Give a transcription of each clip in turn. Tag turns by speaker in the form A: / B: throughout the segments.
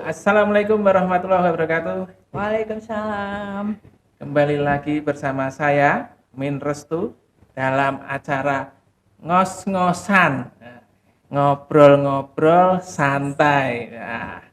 A: Assalamualaikum warahmatullahi wabarakatuh.
B: Waalaikumsalam.
A: Kembali lagi bersama saya, Min Restu, dalam acara ngos-ngosan, ngobrol-ngobrol santai. Nah,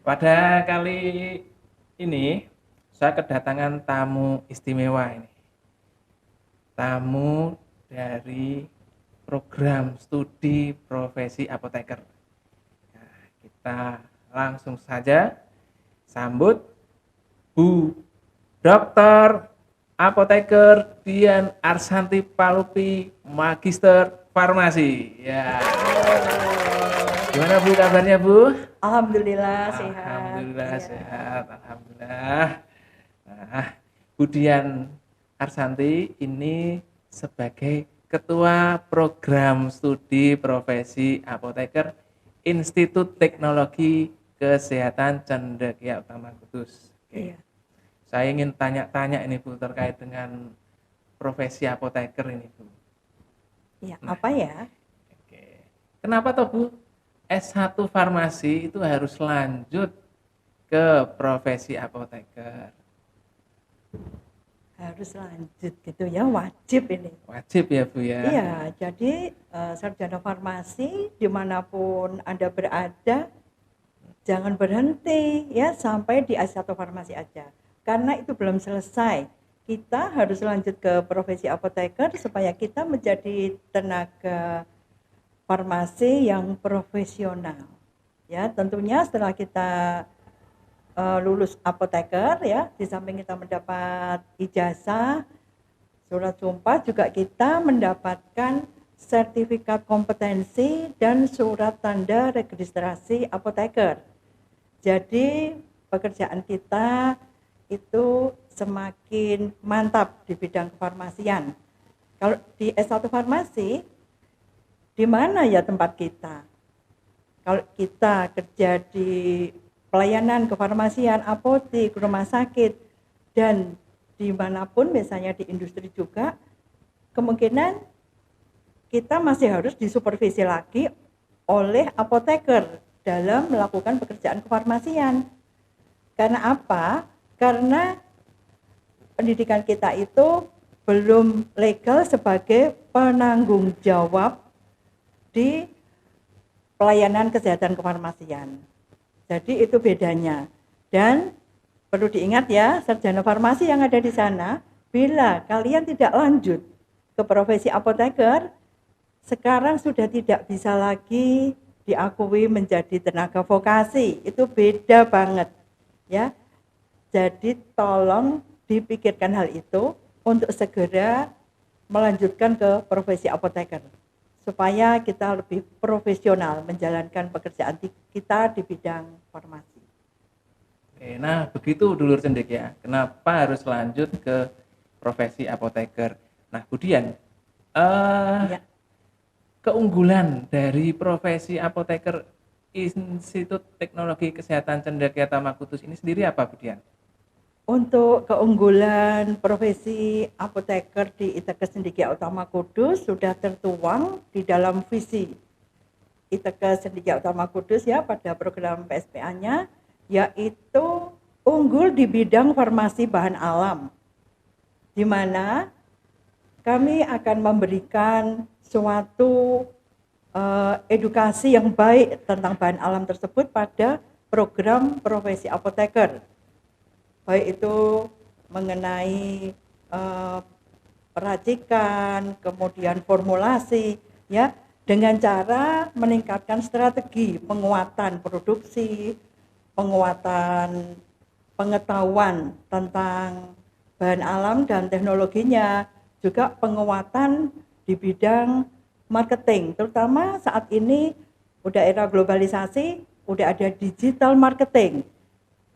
A: pada kali ini saya kedatangan tamu istimewa ini. Tamu dari program studi profesi apoteker. Nah, kita langsung saja sambut Bu Dokter Apoteker Dian Arsanti Palupi, Magister Farmasi. Ya. Gimana Bu kabarnya Bu?
B: Alhamdulillah sehat.
A: Alhamdulillah
B: Iya.
A: sehat. Alhamdulillah. Nah, Bu Dian Arsanti ini sebagai Ketua Program Studi Profesi Apoteker Institut Teknologi Kesehatan Cendekia Utama Kudus. Oke.
B: Iya.
A: Saya ingin tanya-tanya ini Bu terkait dengan profesi apoteker ini Bu.
B: Iya,
A: Nah.
B: apa ya?
A: Oke. Kenapa toh Bu S1 farmasi itu harus lanjut ke profesi apoteker?
B: Harus lanjut gitu ya, wajib ini.
A: Wajib ya Bu ya?
B: Iya, jadi sarjana farmasi dimanapun Anda berada, jangan berhenti ya sampai di S1 farmasi aja. Karena itu belum selesai. Kita harus lanjut ke profesi apoteker supaya kita menjadi tenaga farmasi yang profesional. Ya, tentunya setelah kita lulus apoteker ya, di samping kita mendapat ijazah, surat sumpah, juga kita mendapatkan sertifikat kompetensi dan surat tanda registrasi apoteker. Jadi pekerjaan kita itu semakin mantap di bidang kefarmasian. Kalau di S1 farmasi, di mana ya tempat kita? Kalau kita kerja di pelayanan kefarmasian, apotek, rumah sakit, dan dimanapun misalnya di industri juga, kemungkinan kita masih harus disupervisi lagi oleh apoteker dalam melakukan pekerjaan kefarmasian. Karena apa? Karena pendidikan kita itu belum legal sebagai penanggung jawab di pelayanan kesehatan kefarmasian. Jadi itu bedanya. Dan perlu diingat ya, sarjana farmasi yang ada di sana, bila kalian tidak lanjut ke profesi apoteker, sekarang sudah tidak bisa lagi diakui menjadi tenaga vokasi. Itu beda banget ya. Jadi tolong dipikirkan hal itu untuk segera melanjutkan ke profesi apoteker, supaya kita lebih profesional menjalankan pekerjaan kita di bidang farmasi.
A: Oke, nah begitu dulur cendek ya, kenapa harus lanjut ke profesi apoteker? Nah Bu Dian,
B: Ya.
A: keunggulan dari profesi apoteker Institut Teknologi Kesehatan Cendekia Utama Kudus ini sendiri apa Bu Dian?
B: Untuk keunggulan profesi apoteker di ITK Cendekia Utama Kudus sudah tertuang di dalam visi ITK Cendekia Utama Kudus ya pada program PSPA-nya, yaitu unggul di bidang farmasi bahan alam, di mana kami akan memberikan suatu edukasi yang baik tentang bahan alam tersebut pada program profesi apoteker, baik itu mengenai peracikan, kemudian formulasi ya, dengan cara meningkatkan strategi penguatan produksi, penguatan pengetahuan tentang bahan alam dan teknologinya, juga penguatan di bidang marketing, terutama saat ini udah era globalisasi, udah ada digital marketing,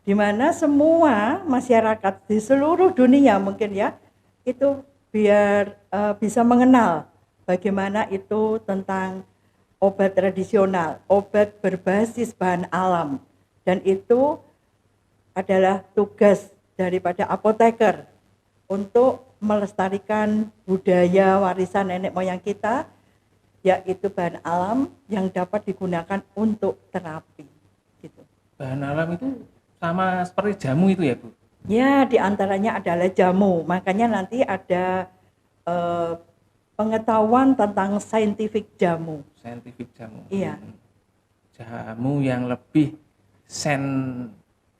B: di mana semua masyarakat di seluruh dunia mungkin ya, itu biar bisa mengenal bagaimana itu tentang obat tradisional, obat berbasis bahan alam, dan itu adalah tugas daripada apoteker untuk melestarikan budaya warisan nenek moyang kita, yaitu bahan alam yang dapat digunakan untuk terapi gitu.
A: bahan alam itu sama seperti jamu itu ya, Bu?
B: Ya, diantaranya adalah jamu. Makanya nanti ada eh, pengetahuan tentang saintifik jamu.
A: Scientific jamu.
B: Iya,
A: Jamu yang lebih sen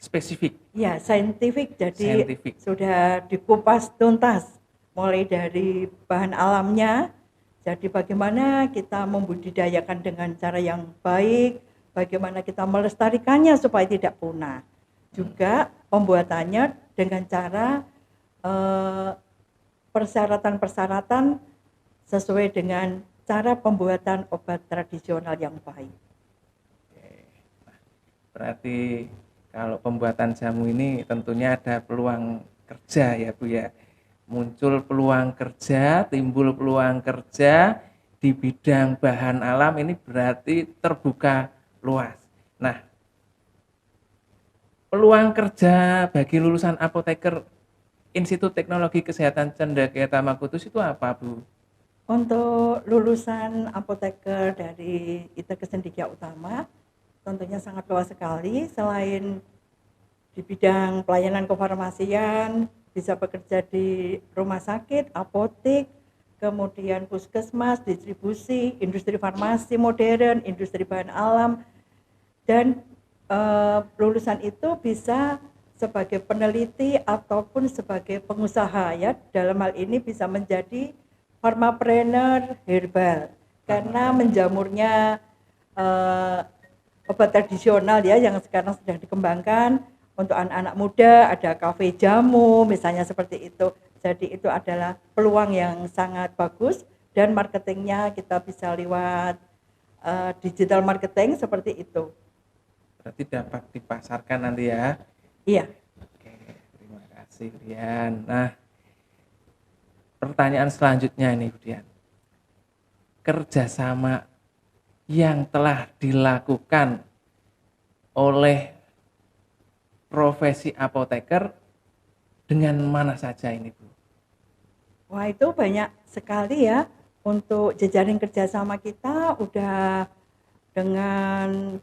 A: spesifik,
B: ya, saintifik. Jadi
A: scientific.
B: sudah dikupas tuntas, mulai dari bahan alamnya. Jadi bagaimana kita membudidayakan dengan cara yang baik, bagaimana kita melestarikannya supaya tidak punah. Juga pembuatannya dengan cara eh, persyaratan-persyaratan sesuai dengan cara pembuatan obat tradisional yang baik.
A: Berarti kalau pembuatan jamu ini tentunya ada peluang kerja ya Bu ya. Muncul peluang kerja, timbul peluang kerja di bidang bahan alam ini berarti terbuka luas. Nah, peluang kerja bagi lulusan apoteker Institut Teknologi Kesehatan Cendekiata Makutus itu apa Bu?
B: Untuk lulusan apoteker dari ITK Cendekia Utama tentunya sangat luas sekali. Selain di bidang pelayanan kefarmasian, bisa bekerja di rumah sakit, apotek, kemudian puskesmas, distribusi, industri farmasi modern, industri bahan alam, dan lulusan itu bisa sebagai peneliti ataupun sebagai pengusaha ya. Dalam hal ini bisa menjadi farmapreneur herbal karena menjamurnya obat tradisional ya yang sekarang sedang dikembangkan untuk anak-anak muda, ada kafe jamu misalnya seperti itu. Jadi itu adalah peluang yang sangat bagus dan marketingnya kita bisa lewat digital marketing seperti itu.
A: Berarti dapat dipasarkan nanti ya.
B: Iya.
A: Oke, terima kasih Brian. Nah, pertanyaan selanjutnya ini Brian. Kerjasama yang telah dilakukan oleh profesi apoteker dengan mana saja ini Bu?
B: Wah itu banyak sekali ya untuk jejaring kerjasama kita udah dengan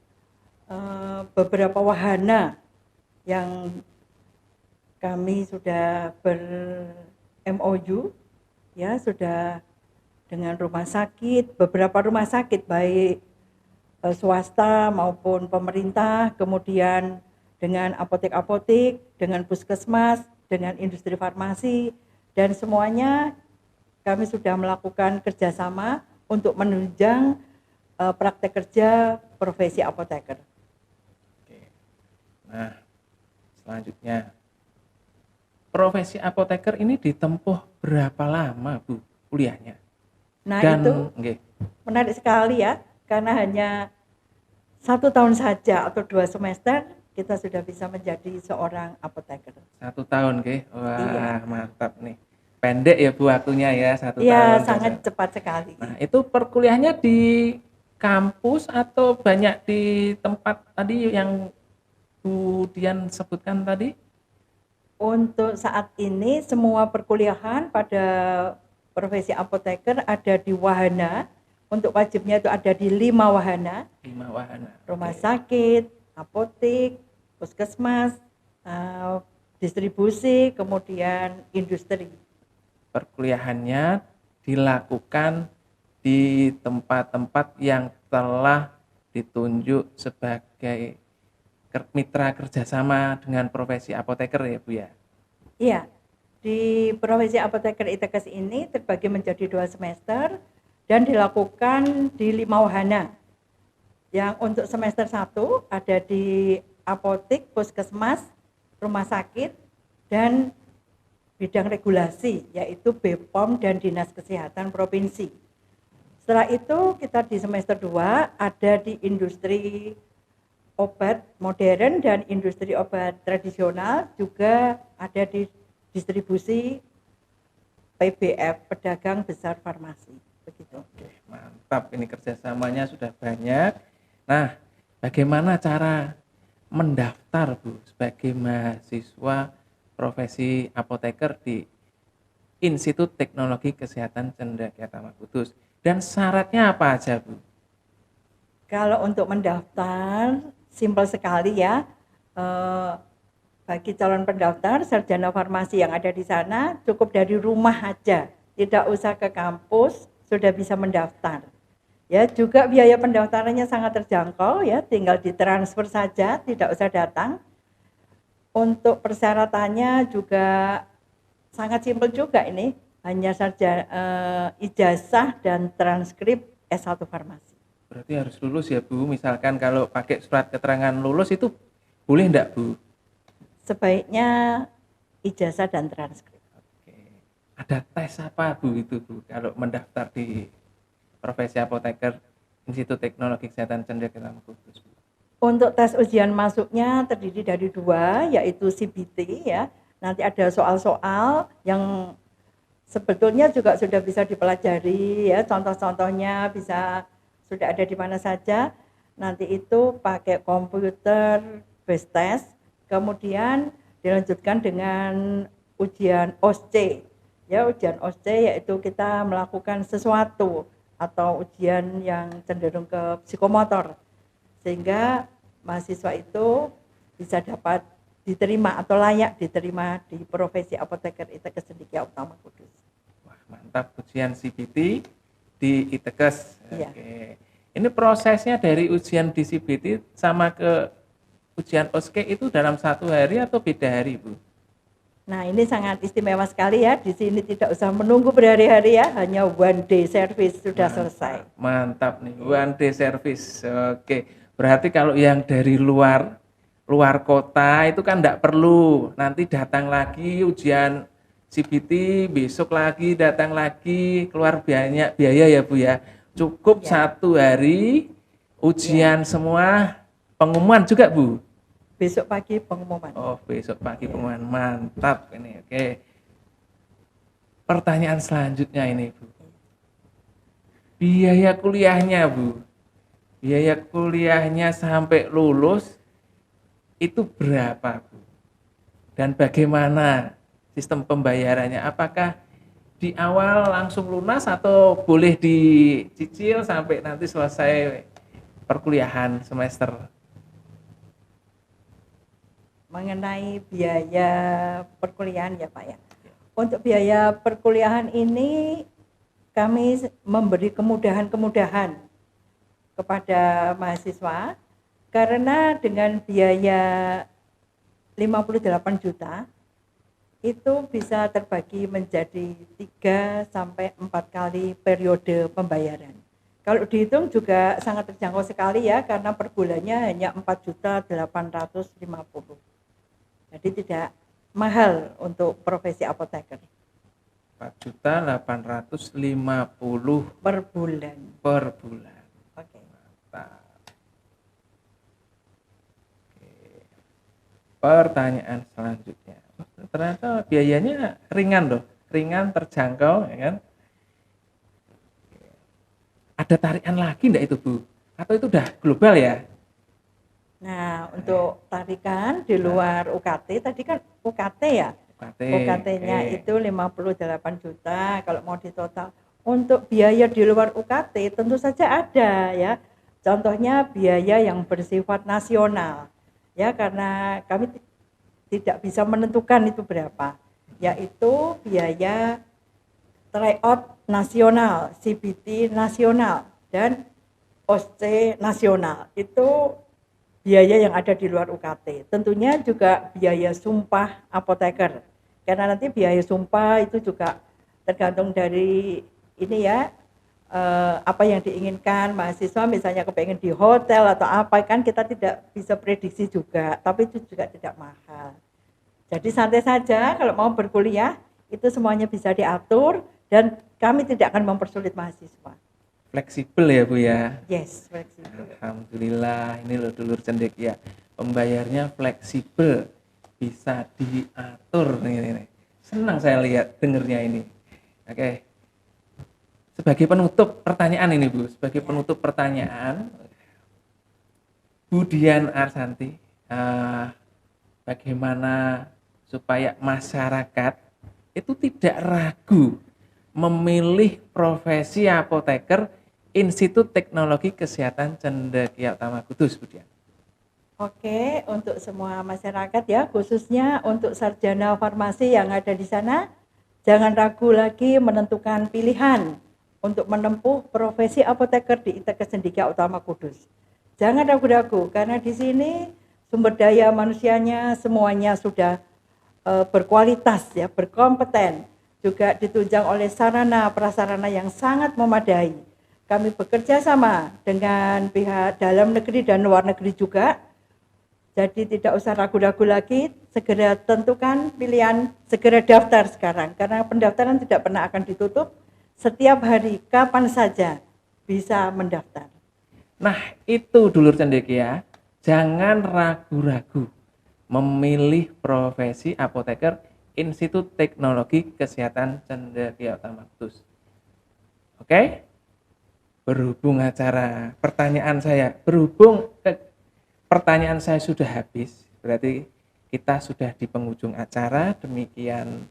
B: beberapa wahana yang kami sudah ber MOU ya sudah dengan rumah sakit, beberapa rumah sakit baik swasta maupun pemerintah, kemudian dengan apotek-apotek, dengan puskesmas, dengan industri farmasi, dan semuanya kami sudah melakukan kerjasama untuk menunjang praktek kerja profesi apoteker.
A: Nah, selanjutnya profesi apoteker ini ditempuh berapa lama Bu kuliahnya?
B: Nah
A: Dan
B: itu menarik sekali ya, karena hanya 1 tahun saja atau 2 semester kita sudah bisa menjadi seorang apoteker.
A: 1 tahun wah
B: Iya.
A: mantap nih. Pendek ya Bu waktunya ya 1
B: Iya
A: tahun.
B: sangat cepat sekali.
A: Nah itu perkuliahannya di kampus atau banyak di tempat tadi yang Bu Dian sebutkan tadi?
B: Untuk saat ini semua perkuliahan pada profesi apoteker ada di wahana. Untuk wajibnya itu ada di 5 wahana.
A: 5 wahana.
B: Rumah sakit, apotek, puskesmas, distribusi, kemudian industri.
A: Perkuliahannya dilakukan di tempat-tempat yang telah ditunjuk sebagai mitra kerjasama dengan profesi apoteker ya Bu ya?
B: Iya, di profesi apoteker ITKes ini terbagi menjadi 2 semester dan dilakukan di 5 wahana. Yang untuk semester 1 ada di apotek, puskesmas, rumah sakit, dan bidang regulasi, yaitu BPOM dan Dinas Kesehatan Provinsi. Setelah itu kita di semester 2 ada di industri obat modern dan industri obat tradisional, juga ada di distribusi PBF, pedagang besar farmasi. Begitu.
A: Oke, mantap ini kerjasamanya sudah banyak. Nah, bagaimana cara mendaftar Bu sebagai mahasiswa profesi apoteker di Institut Teknologi Kesehatan Cendekiata Makutus dan syaratnya apa aja Bu?
B: Kalau untuk mendaftar simpel sekali ya, eh, bagi calon pendaftar sarjana farmasi yang ada di sana cukup dari rumah aja, tidak usah ke kampus, sudah bisa mendaftar. Ya, juga biaya pendaftarannya sangat terjangkau ya, tinggal ditransfer saja, tidak usah datang. Untuk persyaratannya juga sangat simpel juga ini, hanya saja ijazah dan transkrip S1 farmasi.
A: Berarti harus lulus ya Bu, misalkan kalau pakai surat keterangan lulus itu boleh enggak Bu?
B: Sebaiknya ijazah dan transkrip.
A: Oke. Ada tes apa Bu itu Bu, kalau mendaftar di profesi apoteker Institut Teknologi Kesehatan Cendekia Kudus Bu?
B: Untuk tes ujian masuknya terdiri dari 2, yaitu CBT ya. Nanti ada soal-soal yang sebetulnya juga sudah bisa dipelajari ya, contoh-contohnya bisa sudah ada di mana saja. Nanti itu pakai komputer based test, kemudian dilanjutkan dengan ujian OSCE. Ya, ujian OSCE yaitu kita melakukan sesuatu atau ujian yang cenderung ke psikomotor, sehingga mahasiswa itu bisa dapat diterima atau layak diterima di profesi apoteker ITKES Cendekia Utama Kudus.
A: Wah, mantap, ujian CBT di ITKES.
B: Iya.
A: Oke. Ini prosesnya dari ujian di CBT sama ke ujian OSCE itu dalam 1 hari atau beda hari, Bu?
B: Nah, ini sangat istimewa sekali ya. Di sini tidak usah menunggu berhari-hari ya, hanya one day service sudah selesai.
A: Mantap nih, one day service. Oke. Berarti kalau yang dari luar kota itu kan enggak perlu. Nanti datang lagi ujian CBT, besok lagi datang lagi, keluar biaya ya Bu ya. Cukup
B: Ya.
A: 1 hari ujian semua, pengumuman juga Bu.
B: Besok pagi pengumuman.
A: Oh, besok pagi
B: Ya.
A: pengumuman. Mantap ini. Oke. Pertanyaan selanjutnya ini, Bu. Biaya kuliahnya, Bu. Biaya kuliahnya sampai lulus itu berapa, Bu? Dan bagaimana sistem pembayarannya? Apakah di awal langsung lunas atau boleh dicicil sampai nanti selesai perkuliahan semester?
B: Mengenai biaya perkuliahan ya Pak ya. Untuk biaya perkuliahan ini kami memberi kemudahan-kemudahan kepada mahasiswa, karena dengan biaya 58 juta itu bisa terbagi menjadi 3 sampai 4 kali periode pembayaran. Kalau dihitung juga sangat terjangkau sekali ya, karena per bulannya hanya 4.850.000. Jadi tidak mahal untuk profesi apoteker.
A: 4.850
B: per bulan.
A: Per bulan.
B: Oke.
A: Mantap. Oke. Pertanyaan selanjutnya. Ternyata biayanya ringan loh, ringan, terjangkau, ya kan? Ada tarikan lagi enggak itu Bu? Atau itu udah global ya?
B: Nah, untuk tarikan di luar UKT, tadi kan UKT ya? UKT-nya itu 58 juta, kalau mau ditotal. Untuk biaya di luar UKT tentu saja ada ya. Contohnya biaya yang bersifat nasional. Ya, karena kami tidak bisa menentukan itu berapa. Yaitu biaya tryout nasional, CBT nasional, dan OSCE nasional. Itu biaya yang ada di luar UKT. Tentunya juga biaya sumpah apoteker. Karena nanti biaya sumpah itu juga tergantung dari ini ya, apa yang diinginkan mahasiswa, misalnya kepengen di hotel atau apa, kan kita tidak bisa prediksi juga, tapi itu juga tidak mahal. Jadi santai saja, kalau mau berkuliah itu semuanya bisa diatur dan kami tidak akan mempersulit mahasiswa.
A: Fleksibel ya Bu ya?
B: Yes, fleksibel.
A: Alhamdulillah, ini loh dulur cendekia, pembayarnya fleksibel, bisa diatur nih. Senang saya lihat dengernya ini. Oke. Sebagai penutup pertanyaan ini Bu, sebagai penutup pertanyaan, Bu Dian Arsanti, bagaimana supaya masyarakat itu tidak ragu memilih profesi apoteker Institut Teknologi Kesehatan Cendekia Utama Kudus, Bu Dian?
B: Oke, untuk semua masyarakat ya, khususnya untuk sarjana farmasi yang ada di sana, jangan ragu lagi menentukan pilihan untuk menempuh profesi apoteker di ITK Cendekia Utama Kudus. Jangan ragu-ragu karena di sini sumber daya manusianya semuanya sudah berkualitas ya, berkompeten, juga ditunjang oleh sarana prasarana yang sangat memadai. Kami bekerja sama dengan pihak dalam negeri dan luar negeri juga. Jadi tidak usah ragu-ragu lagi, segera tentukan pilihan, segera daftar sekarang. Karena pendaftaran tidak pernah akan ditutup, setiap hari, kapan saja bisa mendaftar.
A: Nah, itu dulur cendekia, jangan ragu-ragu memilih profesi apoteker Institut Teknologi Kesehatan Cendekia Utama Kudus. Oke? Berhubung pertanyaan saya sudah habis, berarti kita sudah di penghujung acara. Demikian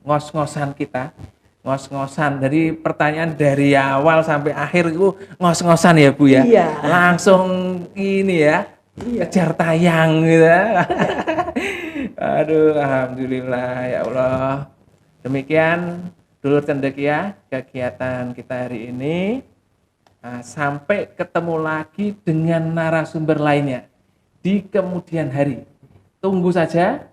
A: ngos-ngosan kita, ngos-ngosan dari pertanyaan dari awal sampai akhir itu ngos-ngosan ya Bu ya.
B: Iya.
A: Langsung ini ya,
B: Iya.
A: kejar tayang gitu. Aduh, alhamdulillah ya Allah. Demikian dulur cendekia kegiatan kita hari ini. Nah, sampai ketemu lagi dengan narasumber lainnya di kemudian hari. Tunggu saja.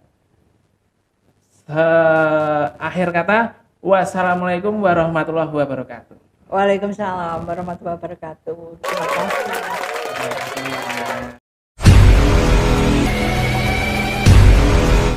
A: Akhir kata, wassalamualaikum warahmatullahi wabarakatuh.
B: Waalaikumsalam warahmatullahi wabarakatuh. Terima kasih.